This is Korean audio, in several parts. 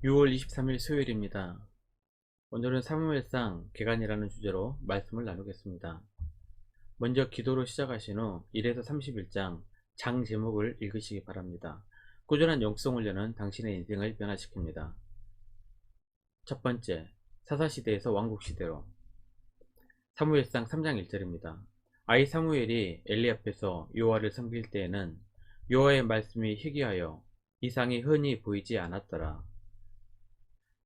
6월 23일 수요일입니다. 오늘은 사무엘상 개간이라는 주제로 말씀을 나누겠습니다. 먼저 기도로 시작하신 후 1에서 31장 장 제목을 읽으시기 바랍니다. 꾸준한 영성을 여는 당신의 인생을 변화시킵니다. 첫 번째, 사사시대에서 왕국시대로. 사무엘상 3장 1절입니다. 아이 사무엘이 엘리 앞에서 여호와를 섬길 때에는 여호와의 말씀이 희귀하여 이상이 흔히 보이지 않았더라.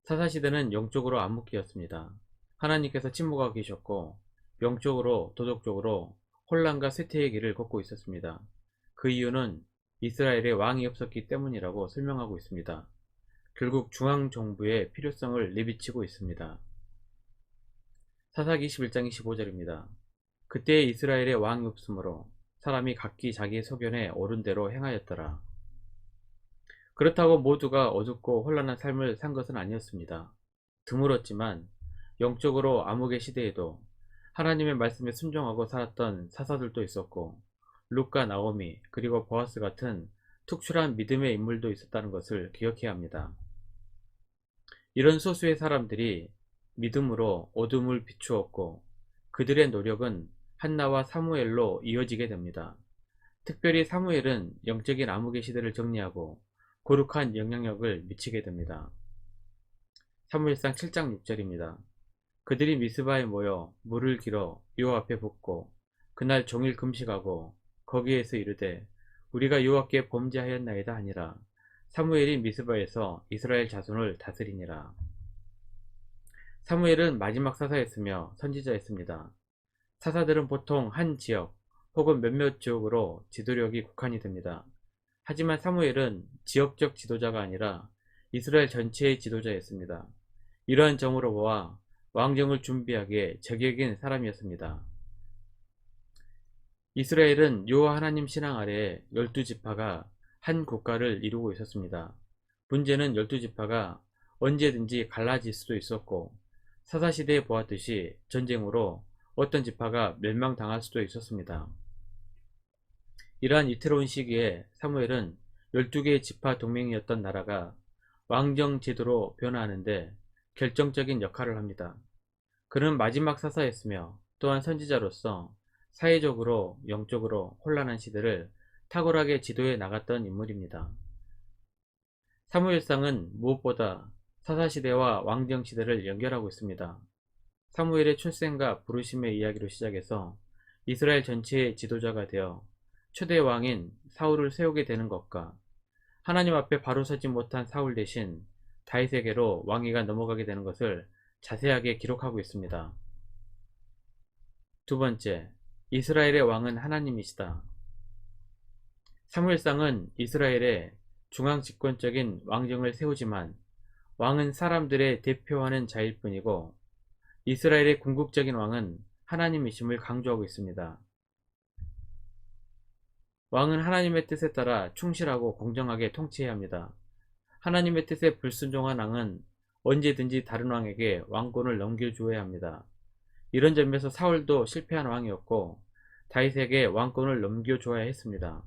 사사시대는 영적으로 암흑기였습니다. 하나님께서 침묵하고 계셨고 영적으로 도덕적으로 혼란과 쇠퇴의 길을 걷고 있었습니다. 그 이유는 이스라엘에 왕이 없었기 때문이라고 설명하고 있습니다. 결국 중앙정부의 필요성을 내비치고 있습니다. 사사기 21장 25절입니다. 그때 이스라엘에 왕이 없으므로 사람이 각기 자기 소견에 옳은 대로 행하였더라. 그렇다고 모두가 어둡고 혼란한 삶을 산 것은 아니었습니다. 드물었지만 영적으로 암흑의 시대에도 하나님의 말씀에 순종하고 살았던 사사들도 있었고 룻과 나오미 그리고 보아스 같은 특출한 믿음의 인물도 있었다는 것을 기억해야 합니다. 이런 소수의 사람들이 믿음으로 어둠을 비추었고 그들의 노력은 한나와 사무엘로 이어지게 됩니다. 특별히 사무엘은 영적인 암흑의 시대를 정리하고 거룩한 영향력을 미치게 됩니다. 사무엘상 7장 6절입니다. 그들이 미스바에 모여 물을 길어 여호와 앞에 붓고 그날 종일 금식하고 거기에서 이르되 우리가 여호와께 범죄하였나이다 하니라. 사무엘이 미스바에서 이스라엘 자손을 다스리니라. 사무엘은 마지막 사사였으며 선지자였습니다. 사사들은 보통 한 지역 혹은 몇몇 지역으로 지도력이 국한이 됩니다. 하지만 사무엘은 지역적 지도자가 아니라 이스라엘 전체의 지도자였습니다. 이러한 점으로 보아 왕정을 준비하기에 제격인 사람이었습니다. 이스라엘은 여호와 하나님 신앙 아래에 12지파가 한 국가를 이루고 있었습니다. 문제는 12지파가 언제든지 갈라질 수도 있었고 사사시대에 보았듯이 전쟁으로 어떤 지파가 멸망당할 수도 있었습니다. 이러한 이태로운 시기에 사무엘은 12개의 지파 동맹이었던 나라가 왕정 제도로 변화하는데 결정적인 역할을 합니다. 그는 마지막 사사였으며 또한 선지자로서 사회적으로 영적으로 혼란한 시대를 탁월하게 지도해 나갔던 인물입니다. 사무엘상은 무엇보다 사사시대와 왕정시대를 연결하고 있습니다. 사무엘의 출생과 부르심의 이야기로 시작해서 이스라엘 전체의 지도자가 되어 초대 왕인 사울을 세우게 되는 것과 하나님 앞에 바로 서지 못한 사울 대신 다윗에게로 왕위가 넘어가게 되는 것을 자세하게 기록하고 있습니다. 두 번째, 이스라엘의 왕은 하나님이시다. 사무엘상은 이스라엘의 중앙 집권적인 왕정을 세우지만 왕은 사람들의 대표하는 자일 뿐이고 이스라엘의 궁극적인 왕은 하나님이심을 강조하고 있습니다. 왕은 하나님의 뜻에 따라 충실하고 공정하게 통치해야 합니다. 하나님의 뜻에 불순종한 왕은 언제든지 다른 왕에게 왕권을 넘겨주어야 합니다. 이런 점에서 사울도 실패한 왕이었고 다윗에게 왕권을 넘겨줘야 했습니다.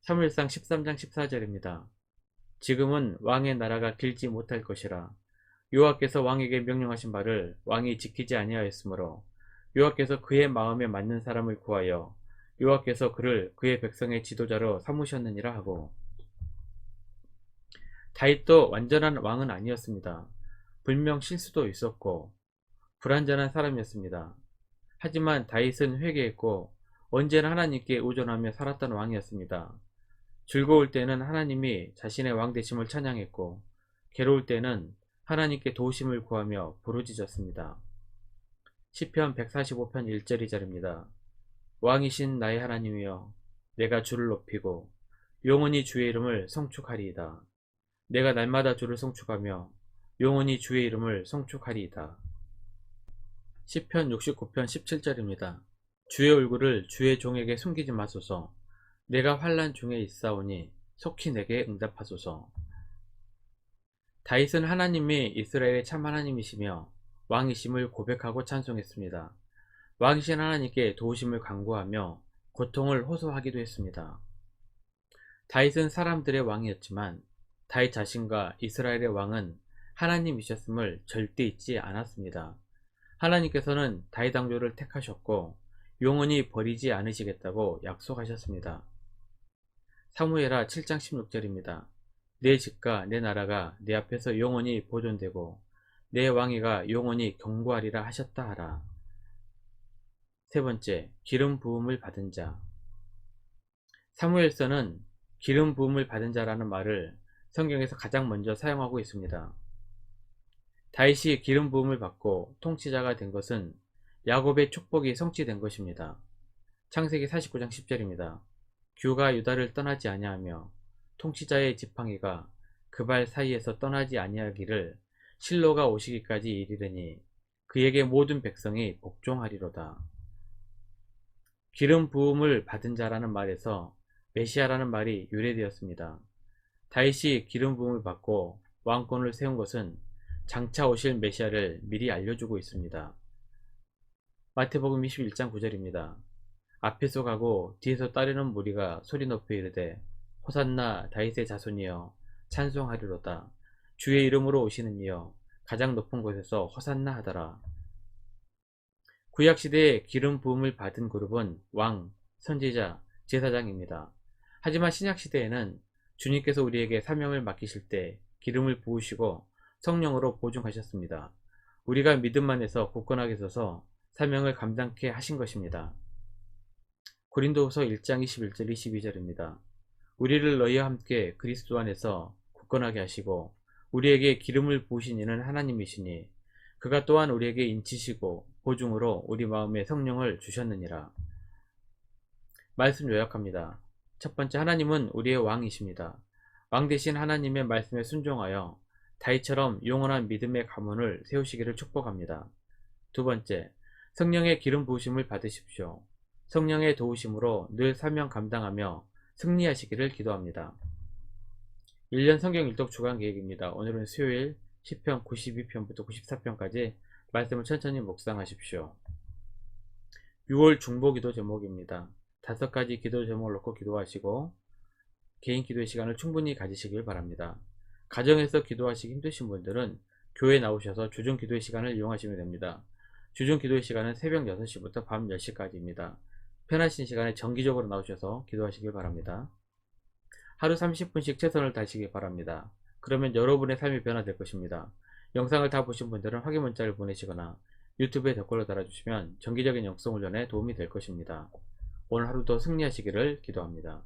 사무엘상 13장 14절입니다. 지금은 왕의 나라가 길지 못할 것이라 여호와께서 왕에게 명령하신 바를 왕이 지키지 아니하였으므로 여호와께서 그의 마음에 맞는 사람을 구하여 여호와께서 그를 그의 백성의 지도자로 삼으셨느니라 하고 다윗도 완전한 왕은 아니었습니다. 분명 실수도 있었고 불완전한 사람이었습니다. 하지만 다윗은 회개했고 언제나 하나님께 의존하며 살았던 왕이었습니다. 즐거울 때는 하나님이 자신의 왕 되심을 찬양했고 괴로울 때는 하나님께 도우심을 구하며 부르짖었습니다. 시편 145편 1절 2절입니다. 왕이신 나의 하나님이여 내가 주를 높이고 영원히 주의 이름을 성축하리이다. 내가 날마다 주를 성축하며 영원히 주의 이름을 성축하리이다. 시편 69편 17절입니다. 주의 얼굴을 주의 종에게 숨기지 마소서. 내가 환난 중에 있사오니 속히 내게 응답하소서. 다윗은 하나님이 이스라엘의 참 하나님이시며 왕이심을 고백하고 찬송했습니다. 왕이신 하나님께 도우심을 간구하며 고통을 호소하기도 했습니다. 다윗은 사람들의 왕이었지만 다윗 자신과 이스라엘의 왕은 하나님이셨음을 절대 잊지 않았습니다. 하나님께서는 다윗 왕조를 택하셨고 영원히 버리지 않으시겠다고 약속하셨습니다. 사무엘하 7장 16절입니다. 내 집과 내 나라가 내 앞에서 영원히 보존되고 내 왕위가 영원히 경고하리라 하셨다 하라. 세 번째, 기름 부음을 받은 자. 사무엘서는 기름 부음을 받은 자라는 말을 성경에서 가장 먼저 사용하고 있습니다. 다윗이 기름 부음을 받고 통치자가 된 것은 야곱의 축복이 성취된 것입니다. 창세기 49장 10절입니다. 규가 유다를 떠나지 아니하며 통치자의 지팡이가 그 발 사이에서 떠나지 아니하기를 실로가 오시기까지 이르리니 그에게 모든 백성이 복종하리로다. 기름 부음을 받은 자라는 말에서 메시아라는 말이 유래되었습니다. 다윗이 기름 부음을 받고 왕권을 세운 것은 장차 오실 메시아를 미리 알려주고 있습니다. 마태복음 21장 9절입니다. 앞에서 가고 뒤에서 따르는 무리가 소리 높여 이르되 호산나 다윗의 자손이여 찬송하리로다. 주의 이름으로 오시는 이여 가장 높은 곳에서 호산나 하더라. 구약시대에 기름 부음을 받은 그룹은 왕, 선지자, 제사장입니다. 하지만 신약시대에는 주님께서 우리에게 사명을 맡기실 때 기름을 부으시고 성령으로 보증하셨습니다. 우리가 믿음 안에서 굳건하게 서서 사명을 감당케 하신 것입니다. 고린도후서 1장 21절 22절입니다. 우리를 너희와 함께 그리스도 안에서 굳건하게 하시고 우리에게 기름을 부으신 이는 하나님이시니 그가 또한 우리에게 인치시고 보증으로 우리 마음에 성령을 주셨느니라. 말씀 요약합니다. 첫 번째, 하나님은 우리의 왕이십니다. 왕 대신 하나님의 말씀에 순종하여 다윗처럼 영원한 믿음의 가문을 세우시기를 축복합니다. 두 번째, 성령의 기름 부으심을 받으십시오. 성령의 도우심으로 늘 사명 감당하며 승리하시기를 기도합니다. 1년 성경 일독 주간 계획입니다. 오늘은 수요일 10편 92편부터 94편까지 말씀을 천천히 묵상하십시오. 6월 중보기도 제목입니다. 5가지 기도 제목을 놓고 기도하시고 개인 기도의 시간을 충분히 가지시길 바랍니다. 가정에서 기도하시기 힘드신 분들은 교회 나오셔서 주중 기도의 시간을 이용하시면 됩니다. 주중 기도의 시간은 새벽 6시부터 밤 10시까지입니다. 편하신 시간에 정기적으로 나오셔서 기도하시길 바랍니다. 하루 30분씩 최선을 다하시길 바랍니다. 그러면 여러분의 삶이 변화될 것입니다. 영상을 다 보신 분들은 확인 문자를 보내시거나 유튜브에 댓글로 달아주시면 정기적인 영성 훈련에 도움이 될 것입니다. 오늘 하루도 승리하시기를 기도합니다.